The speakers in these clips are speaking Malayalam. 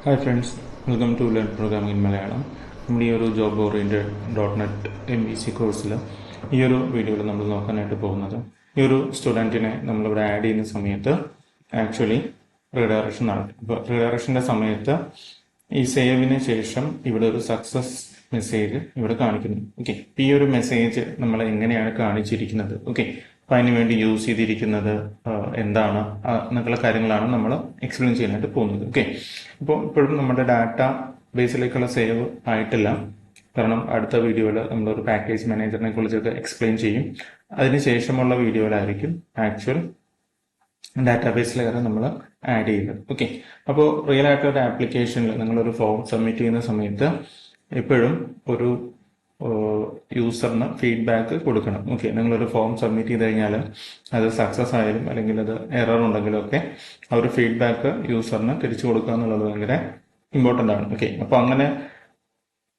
Hi friends, welcome to Learn Programming in Malayalam. നമ്മുടെ ഈ ഒരു ജോബ് ഓറിയൻറ്റഡ് .NET MVC കോഴ്സിൽ ഈ ഒരു വീഡിയോയിൽ നമ്മൾ നോക്കാനായിട്ട് പോകുന്നത് ഈ ഒരു സ്റ്റുഡൻറ്റിനെ നമ്മളിവിടെ ആഡ് ചെയ്യുന്ന സമയത്ത് ആക്ച്വലി റീഡയറക്ഷൻ നടക്കും. ഇപ്പോൾ റീഡയറക്ഷൻ്റെ സമയത്ത് ഈ സേവിന് ശേഷം ഇവിടെ ഒരു സക്സസ് മെസ്സേജ് ഇവിടെ കാണിക്കുന്നു. ഓക്കെ, ഈ ഒരു മെസ്സേജ് നമ്മൾ എങ്ങനെയാണ് കാണിച്ചിരിക്കുന്നത്, ഓക്കെ, അപ്പം അതിന് വേണ്ടി യൂസ് ചെയ്തിരിക്കുന്നത് എന്താണ് എന്നൊക്കെയുള്ള കാര്യങ്ങളാണ് നമ്മൾ എക്സ്പ്ലെയിൻ ചെയ്യാനായിട്ട് പോകുന്നത്. ഓക്കെ, ഇപ്പോൾ ഇപ്പോഴും നമ്മുടെ ഡാറ്റ ബേസിലേക്കുള്ള സേവ് ആയിട്ടില്ല. കാരണം അടുത്ത വീഡിയോയിൽ നമ്മളൊരു പാക്കേജ് മാനേജറിനെ കുറിച്ചൊക്കെ എക്സ്പ്ലെയിൻ ചെയ്യും. അതിനുശേഷമുള്ള വീഡിയോയിലായിരിക്കും ആക്ച്വൽ ഡാറ്റാബേസ് ലെയർ നമ്മൾ ആഡ് ചെയ്യുന്നത്. ഓക്കെ, അപ്പോൾ റിയൽ ആയിട്ടൊരു ആപ്ലിക്കേഷനിൽ നിങ്ങളൊരു ഫോം സബ്മിറ്റ് ചെയ്യുന്ന സമയത്ത് എപ്പോഴും ഒരു യൂസറിന് ഫീഡ്ബാക്ക് കൊടുക്കണം. ഓക്കെ, നിങ്ങളൊരു ഫോം സബ്മിറ്റ് ചെയ്ത് കഴിഞ്ഞാൽ അത് സക്സസ് ആയാലും അല്ലെങ്കിൽ അത് എറർ ഉണ്ടെങ്കിലും ഒക്കെ ആ ഒരു ഫീഡ്ബാക്ക് യൂസറിന് തിരിച്ചു കൊടുക്കുക എന്നുള്ളത് ഭയങ്കര ഇമ്പോർട്ടൻ്റ് ആണ്. ഓക്കെ, അപ്പോൾ അങ്ങനെ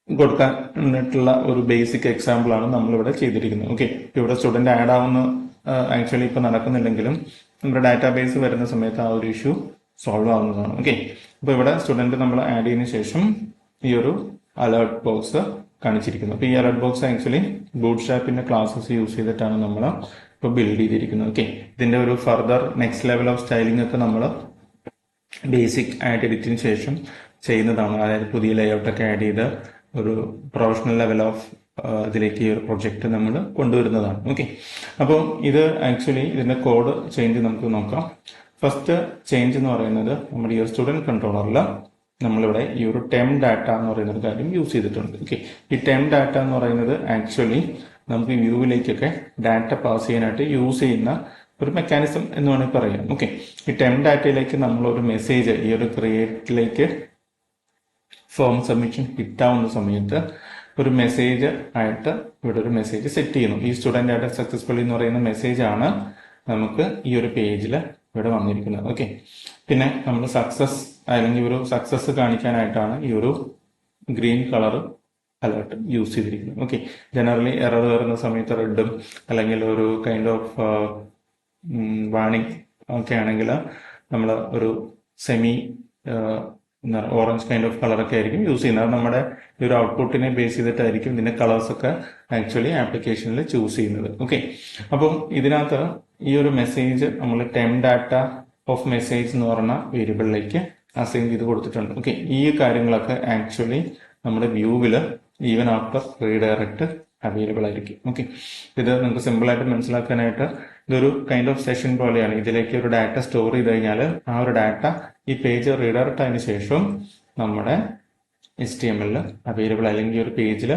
കൊടുക്കാനായിട്ടുള്ള ഒരു ബേസിക് എക്സാമ്പിൾ ആണ് നമ്മളിവിടെ ചെയ്തിരിക്കുന്നത്. ഓക്കെ, ഇവിടെ സ്റ്റുഡൻറ് ആഡ് ആവുന്ന ആക്ച്വലി ഇപ്പോൾ നടക്കുന്നില്ലെങ്കിലും നമ്മുടെ ഡാറ്റാബേസ് വരുന്ന സമയത്ത് ആ ഒരു ഇഷ്യൂ സോൾവ് ആവുന്നതാണ്. ഓക്കെ, അപ്പോൾ ഇവിടെ സ്റ്റുഡൻറ് നമ്മൾ ആഡ് ചെയ്തതിനു ശേഷം ഈ ഒരു അലേർട്ട് ബോക്സ് കാണിച്ചിരിക്കുന്നു. അപ്പോൾ ഈ അലേർട്ട് ബോക്സ് ആക്ച്വലി ബൂട്ട്സ്ട്രാപ്പിന്റെ ക്ലാസ്സസ് യൂസ് ചെയ്തിട്ടാണ് നമ്മൾ ഇപ്പോൾ ബിൽഡ് ചെയ്തിരിക്കുന്നത്. ഓക്കെ, ഇതിന്റെ ഒരു further next level of styling ഒക്കെ നമ്മൾ ബേസിക് ആയിട്ട് എഡിറ്റിന് ശേഷം ചെയ്യുന്നതാണ്. അതായത് പുതിയ ലേഔട്ട് ഒക്കെ ആഡ് ചെയ്ത് ഒരു പ്രൊഫഷണൽ ലെവൽ ഓഫ് ഇതിലേക്ക് ഈ ഒരു പ്രൊജക്റ്റ് നമ്മൾ കൊണ്ടുവരുന്നതാണ്. ഓക്കെ, അപ്പോൾ ഇത് ആക്ച്വലി ഇതിന്റെ കോഡ് ചേഞ്ച് നമുക്ക് നോക്കാം. ഫസ്റ്റ് ചേഞ്ച് എന്ന് പറയുന്നത് നമ്മുടെ ഈ ഒരു സ്റ്റുഡൻറ് കൺട്രോളറിൽ നമ്മളിവിടെ ഈ ഒരു ടെം ഡാറ്റ എന്ന് പറയുന്ന ഒരു കാര്യം യൂസ് ചെയ്തിട്ടുണ്ട്. ഓക്കെ, ഈ ടെം ഡാറ്റ എന്ന് പറയുന്നത് ആക്ച്വലി നമുക്ക് വ്യൂവിലേക്കൊക്കെ ഡാറ്റ പാസ് ചെയ്യാനായിട്ട് യൂസ് ചെയ്യുന്ന ഒരു മെക്കാനിസം എന്ന് വേണമെങ്കിൽ പറയാം. ഓക്കെ, ഈ ടെം ഡാറ്റയിലേക്ക് നമ്മളൊരു മെസ്സേജ് ഈ ഒരു ക്രിയേറ്റിലേക്ക് ഫോം സബ്മിഷൻ ഹിറ്റാവുന്ന സമയത്ത് ഒരു മെസ്സേജ് ആയിട്ട് ഇവിടെ ഒരു മെസ്സേജ് സെറ്റ് ചെയ്യുന്നു. ഈ സ്റ്റുഡന്റ് ഡാറ്റ സക്സസ്ഫുള്ളി എന്ന് പറയുന്ന മെസ്സേജ് ആണ് നമുക്ക് ഈ ഒരു പേജിൽ ഇവിടെ വന്നിരിക്കുന്നത്. ഓക്കെ, പിന്നെ നമ്മൾ സക്സസ് അല്ലെങ്കിൽ ഒരു സക്സസ് കാണിക്കാനായിട്ടാണ് ഈ ഒരു ഗ്രീൻ കളർ അലേർട്ട് യൂസ് ചെയ്തിരിക്കുന്നത്. ഓക്കെ, ജനറലി എറർ വരുന്ന സമയത്ത് റെഡും അല്ലെങ്കിൽ ഒരു കൈൻഡ് ഓഫ് വാണിംഗ് ഒക്കെ ആണെങ്കിൽ നമ്മൾ ഒരു സെമി ഓറഞ്ച് കൈൻഡ് ഓഫ് കളറൊക്കെ ആയിരിക്കും യൂസ് ചെയ്യുന്നത്. നമ്മുടെ ഈ ഒരു ഔട്ട്പുട്ടിനെ ബേസ് ചെയ്തിട്ടായിരിക്കും ഇതിന്റെ കളേഴ്സ് ഒക്കെ ആക്ച്വലി ആപ്ലിക്കേഷനിൽ ചൂസ് ചെയ്യുന്നത്. ഓക്കെ, അപ്പം ഇതിനകത്ത് ഈ ഒരു മെസ്സേജ് നമ്മൾ ടെം ഡാറ്റ ഓഫ് മെസ്സേജ് എന്ന് പറഞ്ഞ വേരിയബിളിലേക്ക് അസൈൻ ചെയ്ത് കൊടുത്തിട്ടുണ്ട്. ഓക്കെ, ഈ കാര്യങ്ങളൊക്കെ ആക്ച്വലി നമ്മുടെ വ്യൂവിൽ ഈവൻ ആഫ്റ്റർ റീഡയറക്റ്റ് അവൈലബിൾ ആയിരിക്കും. ഓക്കെ, ഇത് നിങ്ങൾക്ക് സിമ്പിൾ ആയിട്ട് മനസ്സിലാക്കാനായിട്ട് ഇതൊരു കൈൻഡ് ഓഫ് സെഷൻ പോലെയാണ്. ഇതിലേക്ക് ഒരു ഡാറ്റ സ്റ്റോർ ചെയ്ത് കഴിഞ്ഞാൽ ആ ഒരു ഡാറ്റ ഈ പേജ് റീഡയറക്റ്റ് ആയതിനു ശേഷം നമ്മുടെ HTML അവൈലബിൾ അല്ലെങ്കിൽ ഒരു പേജിൽ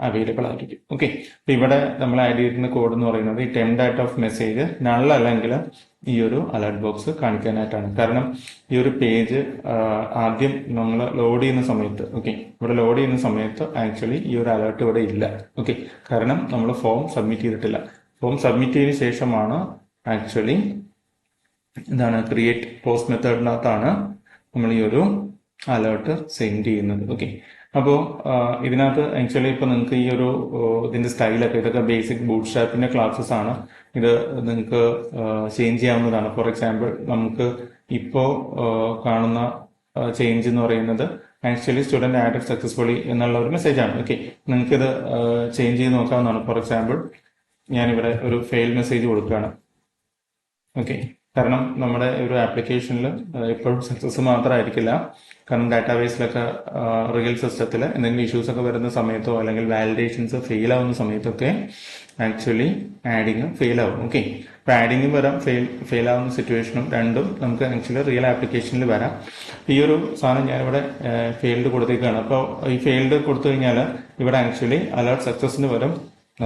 അവൈലബിൾ ആയിരിക്കും. ഓക്കെ, അപ്പൊ ഇവിടെ നമ്മൾ ആഡ് ചെയ്തിരുന്ന കോഡ് എന്ന് പറയുന്നത് ഈ term data of message null അല്ലെങ്കിൽ ഈ ഒരു അലർട്ട് ബോക്സ് കാണിക്കാനായിട്ടാണ്. കാരണം ഈ ഒരു പേജ് ആദ്യം നമ്മൾ ലോഡ് ചെയ്യുന്ന സമയത്ത്, ഓക്കെ, ഇവിടെ ലോഡ് ചെയ്യുന്ന സമയത്ത് ആക്ച്വലി ഈ ഒരു അലർട്ട് ഇവിടെ ഇല്ല. ഓക്കെ, കാരണം നമ്മൾ ഫോം സബ്മിറ്റ് ചെയ്തിട്ടില്ല. ഫോം സബ്മിറ്റ് ചെയ്തതിനു ശേഷമാണ് ആക്ച്വലി എന്താണ് ക്രിയേറ്റ് പോസ്റ്റ് മെത്തേഡിനകത്താണ് നമ്മൾ ഈ ഒരു അലേർട്ട് സെൻഡ് ചെയ്യുന്നത്. ഓക്കെ, അപ്പോൾ ഇതിനകത്ത് ആക്ച്വലി ഇപ്പൊ നിങ്ങൾക്ക് ഈ ഒരു ഇതിന്റെ സ്റ്റൈലൊക്കെ ഇതൊക്കെ ബേസിക് ബൂട്ട്സ്ട്രാപ്പിന്റെ ക്ലാസ്സസ് ആണ്. ഇത് നിങ്ങൾക്ക് ചേഞ്ച് ചെയ്യാവുന്നതാണ്. ഫോർ എക്സാമ്പിൾ നമുക്ക് ഇപ്പോ കാണുന്ന ചേഞ്ച് എന്ന് പറയുന്നത് ആക്ച്വലി സ്റ്റുഡന്റ് ആഡഡ് സക്സസ്ഫുള്ളി എന്നുള്ള ഒരു മെസ്സേജ് ആണ്. ഓക്കെ, നിങ്ങൾക്ക് ഇത് ചേഞ്ച് ചെയ്ത് നോക്കാവുന്നതാണ്. ഫോർ എക്സാമ്പിൾ ഞാനിവിടെ ഒരു ഫെയിൽ മെസ്സേജ് കൊടുക്കുകയാണ്. ഓക്കെ, കാരണം നമ്മുടെ ഒരു ആപ്ലിക്കേഷനിൽ എപ്പോഴും സക്സസ് മാത്രമായിരിക്കില്ല. കാരണം ഡാറ്റാബേസിലൊക്കെ റിയൽ സിസ്റ്റത്തിൽ എന്തെങ്കിലും ഇഷ്യൂസ് ഒക്കെ വരുന്ന സമയത്തോ അല്ലെങ്കിൽ വാലിഡേഷൻസ് ഫെയിൽ ആവുന്ന സമയത്തൊക്കെ ആക്ച്വലി ആഡിങ് ഫെയിൽ ആവും. ഓക്കെ, അപ്പൊ ആഡിങ്ങും വരാം, ഫെയിൽ ആവുന്ന സിറ്റുവേഷനും രണ്ടും നമുക്ക് ആക്ച്വലി റിയൽ ആപ്ലിക്കേഷനിൽ വരാം. ഈ ഒരു സാധനം ഞാനിവിടെ ഫെയിൽഡ് കൊടുത്തേക്കാണ്. അപ്പോൾ ഈ ഫെയിൽഡ് കൊടുത്തു കഴിഞ്ഞാൽ ഇവിടെ ആക്ച്വലി അലേർട്ട് സക്സസിന് വരും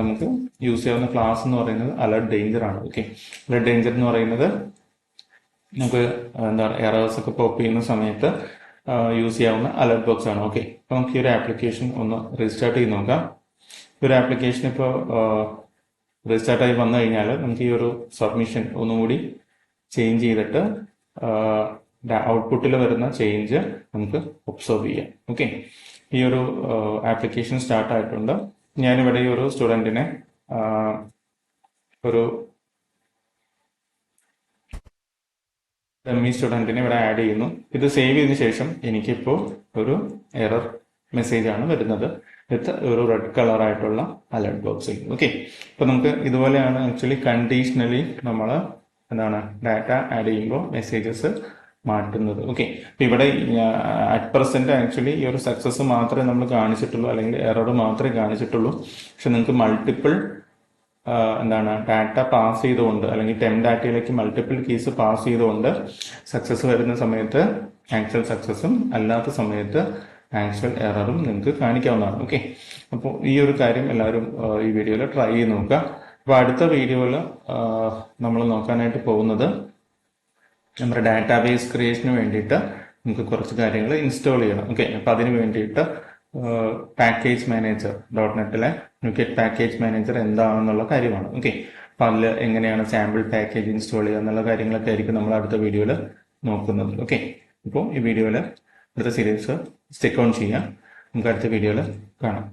നമുക്ക് യൂസ് ചെയ്യാവുന്ന ക്ലാസ് എന്ന് പറയുന്നത് അലർട്ട് ഡേഞ്ചർ ആണ്. ഓക്കെ, അലർട്ട് ഡേഞ്ചർ എന്ന് പറയുന്നത് നമുക്ക് എന്താ എറേഴ്സ് ഒക്കെ പോപ്പ് ചെയ്യുന്ന സമയത്ത് യൂസ് ചെയ്യാവുന്ന അലർട്ട് ബോക്സ് ആണ്. ഓക്കെ, അപ്പൊ നമുക്ക് ഈ ഒരു ആപ്ലിക്കേഷൻ ഒന്ന് റീസ്റ്റാർട്ട് ചെയ്ത് നോക്കാം. ഈ ഒരു ആപ്ലിക്കേഷൻ ഇപ്പോൾ റീസ്റ്റാർട്ട് ആയി വന്നു കഴിഞ്ഞാൽ നമുക്ക് ഈ ഒരു സബ്മിഷൻ ഒന്നുകൂടി ചേഞ്ച് ചെയ്തിട്ട് ഔട്ട്പുട്ടിൽ വരുന്ന ചേഞ്ച് നമുക്ക് ഒബ്സർവ് ചെയ്യാം. ഓക്കെ, ഈ ഒരു ആപ്ലിക്കേഷൻ സ്റ്റാർട്ട് ആയിട്ടുണ്ട്. ഞാനിവിടെ ഈ ഒരു സ്റ്റുഡൻറ്റിനെ ഒരു ഡമ്മി സ്റ്റുഡൻറ്റിനെ ഇവിടെ ആഡ് ചെയ്യുന്നു. ഇത് സേവ് ചെയ്തതിനു ശേഷം എനിക്കിപ്പോൾ ഒരു എറർ മെസ്സേജ് ആണ് വരുന്നത് വിത്ത് ഒരു റെഡ് കളർ ആയിട്ടുള്ള അലർട്ട് ബോക്സിൽ. ഓക്കെ, അപ്പൊ നമുക്ക് ഇതുപോലെയാണ് ആക്ച്വലി കണ്ടീഷണലി നമ്മൾ എന്താണ് ഡാറ്റ ആഡ് ചെയ്യുമ്പോൾ മെസ്സേജസ് മാറ്റുന്നത്. ഓക്കെ, അപ്പൊ ഇവിടെ അറ്റ് പ്രസന്റ് ആക്ച്വലി ഈ ഒരു സക്സസ് മാത്രമേ നമ്മൾ കാണിച്ചിട്ടുള്ളൂ, അല്ലെങ്കിൽ എറർ മാത്രമേ കാണിച്ചിട്ടുള്ളൂ. പക്ഷെ നിങ്ങൾക്ക് മൾട്ടിപ്പിൾ എന്താണ് ഡാറ്റ പാസ് ചെയ്തുകൊണ്ട്, അല്ലെങ്കിൽ ടെം ഡാറ്റയിലേക്ക് മൾട്ടിപ്പിൾ കീസ് പാസ് ചെയ്തുകൊണ്ട് സക്സസ് വരുന്ന സമയത്ത് ആക്ച്വൽ സക്സസും അല്ലാത്ത സമയത്ത് ആക്ച്വൽ എററും നിങ്ങൾക്ക് കാണിക്കാവുന്നതാണ്. ഓക്കെ, അപ്പോൾ ഈ ഒരു കാര്യം എല്ലാവരും ഈ വീഡിയോയിൽ ട്രൈ ചെയ്ത് നോക്കുക. അപ്പോൾ അടുത്ത വീഡിയോയിൽ നമ്മൾ നോക്കാനായിട്ട് പോകുന്നത് നമ്മുടെ ഡാറ്റാബേസ് ക്രിയേഷന് വേണ്ടിയിട്ട് നമുക്ക് കുറച്ച് കാര്യങ്ങൾ ഇൻസ്റ്റാൾ ചെയ്യണം. ഓക്കെ, അപ്പോൾ അതിന് വേണ്ടിയിട്ട് പാക്കേജ് മാനേജർ .NET-ലെ ന്യൂഗെറ്റ് പാക്കേജ് മാനേജർ എന്താണെന്നുള്ള കാര്യമാണ്. ഓക്കെ, അപ്പോൾ അതിൽ എങ്ങനെയാണ് സാമ്പിൾ പാക്കേജ് ഇൻസ്റ്റാൾ ചെയ്യുക എന്നുള്ള കാര്യങ്ങളൊക്കെ ആയിരിക്കും നമ്മൾ അടുത്ത വീഡിയോയിൽ നോക്കുന്നത്. ഓക്കെ, അപ്പോൾ ഈ വീഡിയോയിൽ അടുത്ത സീരീസ് സ്റ്റിക്ക് ഓൺ ചെയ്യാം. നമുക്ക് അടുത്ത വീഡിയോയിൽ കാണാം.